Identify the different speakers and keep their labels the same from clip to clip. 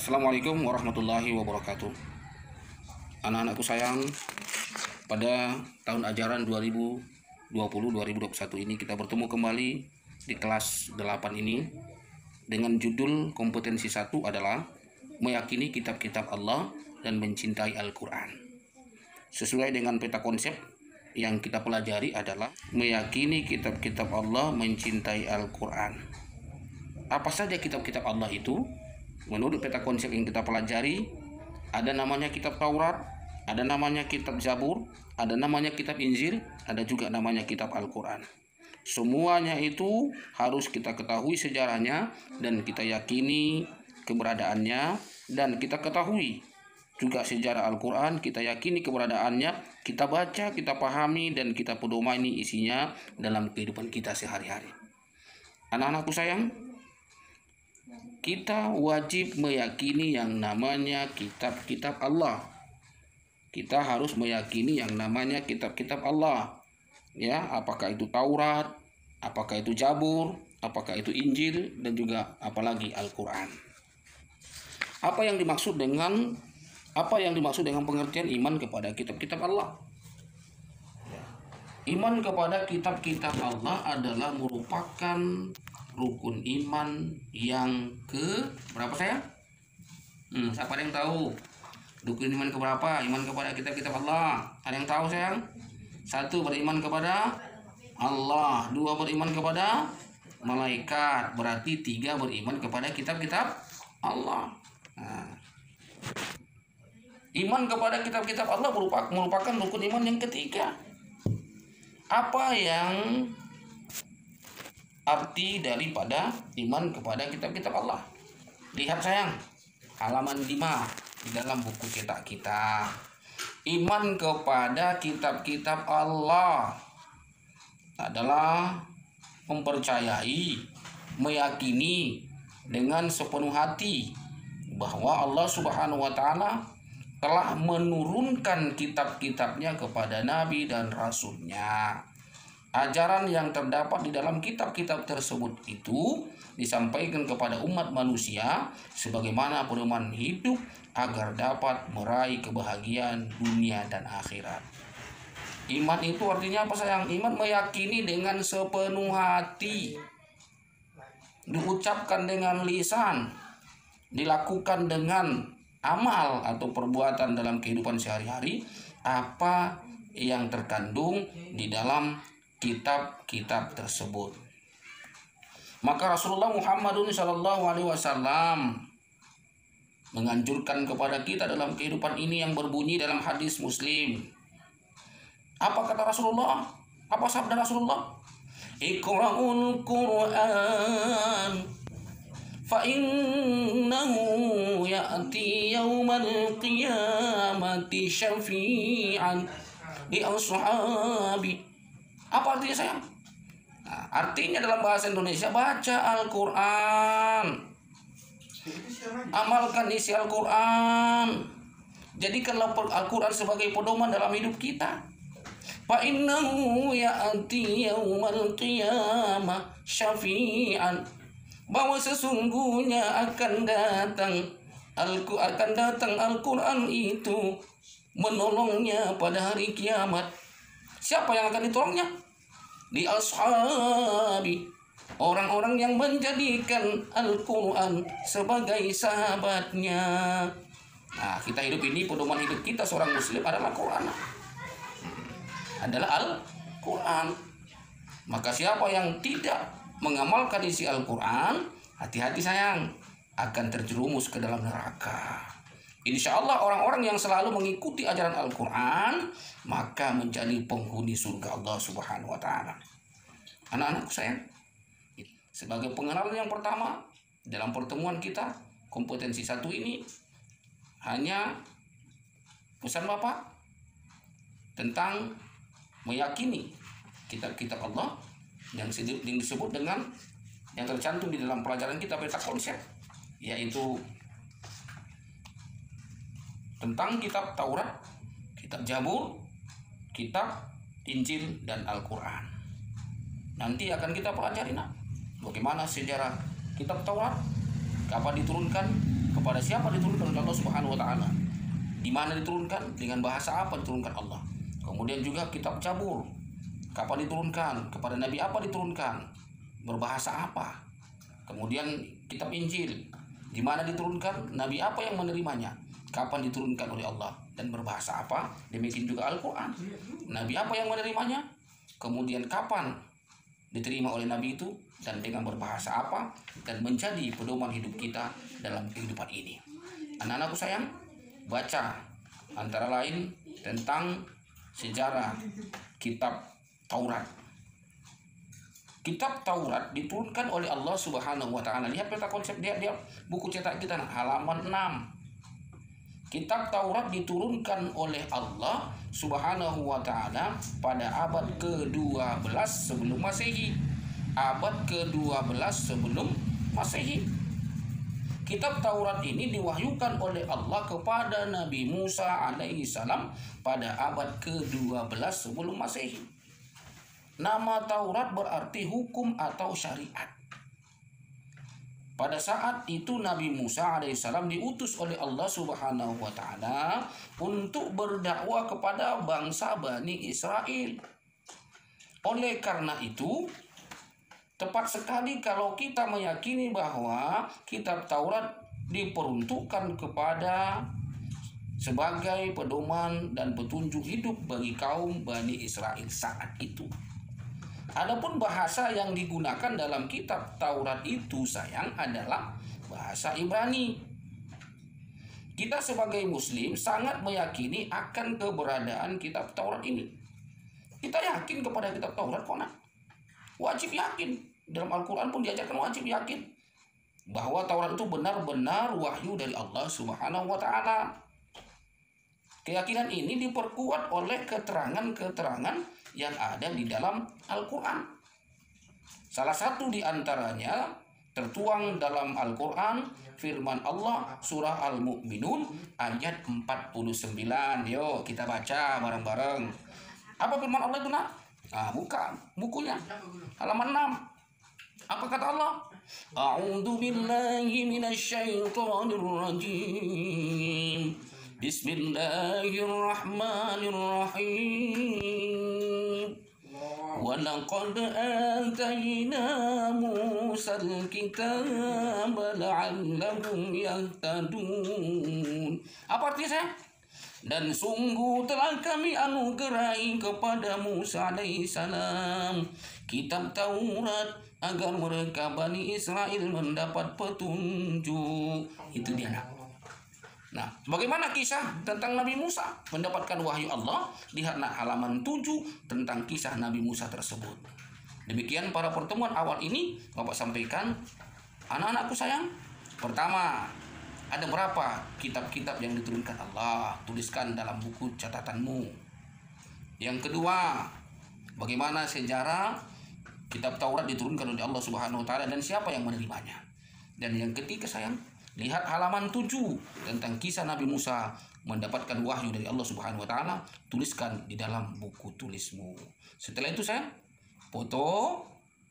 Speaker 1: Assalamualaikum warahmatullahi wabarakatuh. Anak-anakku sayang, pada tahun ajaran 2020-2021 ini kita bertemu kembali di kelas 8 ini dengan judul kompetensi 1 adalah meyakini kitab-kitab Allah dan mencintai Al-Quran. Sesuai dengan peta konsep yang kita pelajari adalah meyakini kitab-kitab Allah, mencintai Al-Quran. Apa saja kitab-kitab Allah itu? Menurut peta konsep yang kita pelajari, ada namanya kitab Taurat, ada namanya kitab Zabur, ada namanya kitab Injil, ada juga namanya kitab Al-Quran. Semuanya itu harus kita ketahui sejarahnya dan kita yakini keberadaannya, dan kita ketahui juga sejarah Al-Quran, kita yakini keberadaannya, kita baca, kita pahami, dan kita pedomani isinya dalam kehidupan kita sehari-hari. Anak-anakku sayang, kita wajib meyakini yang namanya kitab-kitab Allah. Kita harus meyakini yang namanya kitab-kitab Allah. Ya, apakah itu Taurat, apakah itu Zabur, apakah itu Injil, dan juga apalagi Al-Quran. Apa yang dimaksud dengan pengertian iman kepada kitab-kitab Allah? Iman kepada kitab-kitab Allah adalah merupakan rukun iman yang ke berapa sayang? Siapa yang tahu? Rukun iman ke berapa? Iman kepada kitab-kitab Allah. Ada yang tahu sayang? 1, beriman kepada Allah. 2, beriman kepada malaikat. Berarti 3, beriman kepada kitab-kitab Allah. Iman kepada kitab-kitab Allah merupakan rukun iman yang ketiga. Apa yang arti daripada iman kepada kitab-kitab Allah? Lihat sayang, halaman 5 di dalam buku cetak kita. Iman kepada kitab-kitab Allah adalah mempercayai, meyakini dengan sepenuh hati bahwa Allah Subhanahu wa Ta'ala telah menurunkan kitab-kitabnya kepada Nabi dan Rasulnya. Ajaran yang terdapat di dalam kitab-kitab tersebut itu disampaikan kepada umat manusia sebagaimana pedoman hidup agar dapat meraih kebahagiaan dunia dan akhirat. Iman itu artinya apa sayang? Iman meyakini dengan sepenuh hati, diucapkan dengan lisan, dilakukan dengan amal atau perbuatan dalam kehidupan sehari-hari apa yang terkandung di dalam kitab-kitab tersebut. Maka Rasulullah Muhammadun SAW menganjurkan kepada kita dalam kehidupan ini yang berbunyi dalam hadis Muslim. Apa kata Rasulullah? Apa sabda Rasulullah? Iqra'ul Qur'an fa innahu ya'ti yawmal qiyamati syafi'an li ashabi. Apa artinya sayang? Artinya dalam bahasa Indonesia, baca Al-Quran, amalkan isi Al-Quran, jadikanlah Al-Quran sebagai pedoman dalam hidup kita. Fa innahu ya'ti yaumal qiyamah syafi'an, bahwa sesungguhnya akan datang Al-Quran itu menolongnya pada hari kiamat. Siapa yang akan ditolongnya? Di ashabi, orang-orang yang menjadikan Al-Quran sebagai sahabatnya. Nah, kita hidup ini, pedoman hidup kita seorang muslim adalah Quran. Adalah Al-Quran. Maka siapa yang tidak mengamalkan isi Al-Quran, hati-hati sayang, akan terjerumus ke dalam neraka. Insya Allah orang-orang yang selalu mengikuti ajaran Al-Quran maka menjadi penghuni surga Allah Subhanahu wa Ta'ala. Anak-anakku sayang, sebagai pengenalan yang pertama dalam pertemuan kita, kompetensi 1 ini hanya pesan Bapak tentang meyakini kitab-kitab Allah yang disebut dengan yang tercantum di dalam pelajaran kita peta konsep, yaitu tentang kitab Taurat, kitab Zabur, kitab Injil, dan Al-Quran. Nanti akan kita pelajari bagaimana sejarah kitab Taurat, kapan diturunkan, Kepada siapa diturunkan oleh Allah Subhanahu wa taala? Di mana diturunkan? Dengan bahasa apa diturunkan Allah? Kemudian juga kitab Zabur, kapan diturunkan? Kepada nabi apa diturunkan? Berbahasa apa? Kemudian kitab Injil, di mana diturunkan? Nabi apa yang menerimanya? Kapan diturunkan oleh Allah dan berbahasa apa? Demikian juga Al-Qur'an. Nabi apa yang menerimanya? Kemudian kapan diterima oleh nabi itu dan dengan berbahasa apa, dan menjadi pedoman hidup kita dalam kehidupan ini. Anak-anakku sayang, baca antara lain tentang sejarah kitab Taurat. Kitab Taurat diturunkan oleh Allah Subhanahu wa taala. Lihat peta konsep dia buku cetak kita halaman 6. Kitab Taurat diturunkan oleh Allah Subhanahu wa taala pada abad ke-12 sebelum Masehi. Abad ke-12 sebelum Masehi. Kitab Taurat ini diwahyukan oleh Allah kepada Nabi Musa alaihissalam pada abad ke-12 sebelum Masehi. Nama Taurat berarti hukum atau syariat. Pada saat itu Nabi Musa alaihissalam diutus oleh Allah Subhanahu wa taala untuk berdakwah kepada bangsa Bani Israel. Oleh karena itu, tepat sekali kalau kita meyakini bahwa kitab Taurat diperuntukkan kepada sebagai pedoman dan petunjuk hidup bagi kaum Bani Israel saat itu. Adapun bahasa yang digunakan dalam kitab Taurat itu sayang adalah bahasa Ibrani. Kita sebagai muslim sangat meyakini akan keberadaan kitab Taurat ini. Kita yakin kepada kitab Taurat kok nak? Wajib yakin. Dalam Al-Quran pun diajarkan wajib yakin bahwa Taurat itu benar-benar wahyu dari Allah Subhanahu wa taala. Keyakinan ini diperkuat oleh keterangan-keterangan yang ada di dalam Al-Quran. Salah satu di antaranya tertuang dalam Al-Quran firman Allah surah Al-Mu'minun ayat 49. Yuk kita baca bareng-bareng. Apa firman Allah itu nak? Buka bukunya halaman 6. Apa kata Allah? A'udzu billahi minasyaitonir rajim. Bismillahirrahmanirrahim. Wa laqad atayna Musa al-kitaba la'allahum yahtadun. Apa artinya saya? Dan sungguh telah kami anugerahi kepada Musa alaihissalam kitab Taurat agar mereka Bani Israel mendapat petunjuk. Itu dia nak. Nah, bagaimana kisah tentang Nabi Musa mendapatkan wahyu Allah? Lihat nak halaman 7 tentang kisah Nabi Musa tersebut. Demikian pada pertemuan awal ini Bapak sampaikan, anak-anakku sayang. Pertama, ada berapa kitab-kitab yang diturunkan Allah? Tuliskan dalam buku catatanmu. Yang kedua, bagaimana sejarah kitab Taurat diturunkan oleh Allah Subhanahu wa taala dan siapa yang menerimanya? Dan yang ketiga sayang, lihat halaman 7 tentang kisah Nabi Musa mendapatkan wahyu dari Allah Subhanahu wa taala, tuliskan di dalam buku tulismu. Setelah itu sayang, foto,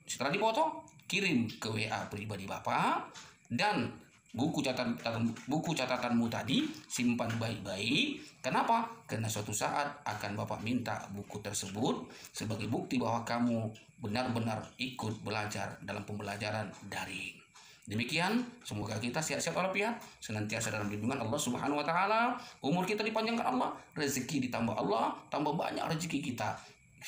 Speaker 1: setelah dipoto, kirim ke WA pribadi Bapak, dan buku catatanmu tadi simpan baik-baik. Kenapa? Karena suatu saat akan Bapak minta buku tersebut sebagai bukti bahwa kamu benar-benar ikut belajar dalam pembelajaran daring. Demikian, semoga kita sehat-sehat walafiat, senantiasa dalam lindungan Allah Subhanahu wa taala, umur kita dipanjangkan Allah, rezeki ditambah Allah, tambah banyak rezeki kita.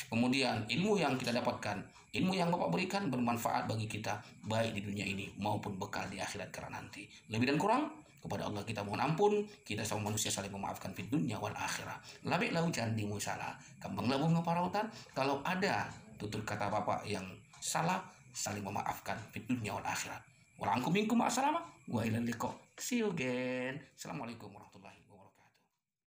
Speaker 1: Kemudian ilmu yang kita dapatkan, ilmu yang Bapak berikan bermanfaat bagi kita baik di dunia ini maupun bekal di akhirat kelak nanti. Lebih dan kurang kepada Allah kita mohon ampun. Kita sama manusia saling memaafkan di dunia wal akhirah. Labik lau jandi musala, kambang labu ngeparautan. Kalau ada tutur kata Bapak yang salah, saling memaafkan di dunia wal akhirat. Walangkum minkum assalamu wa ilal liqa. See you again. Assalamualaikum warahmatullahi wabarakatuh.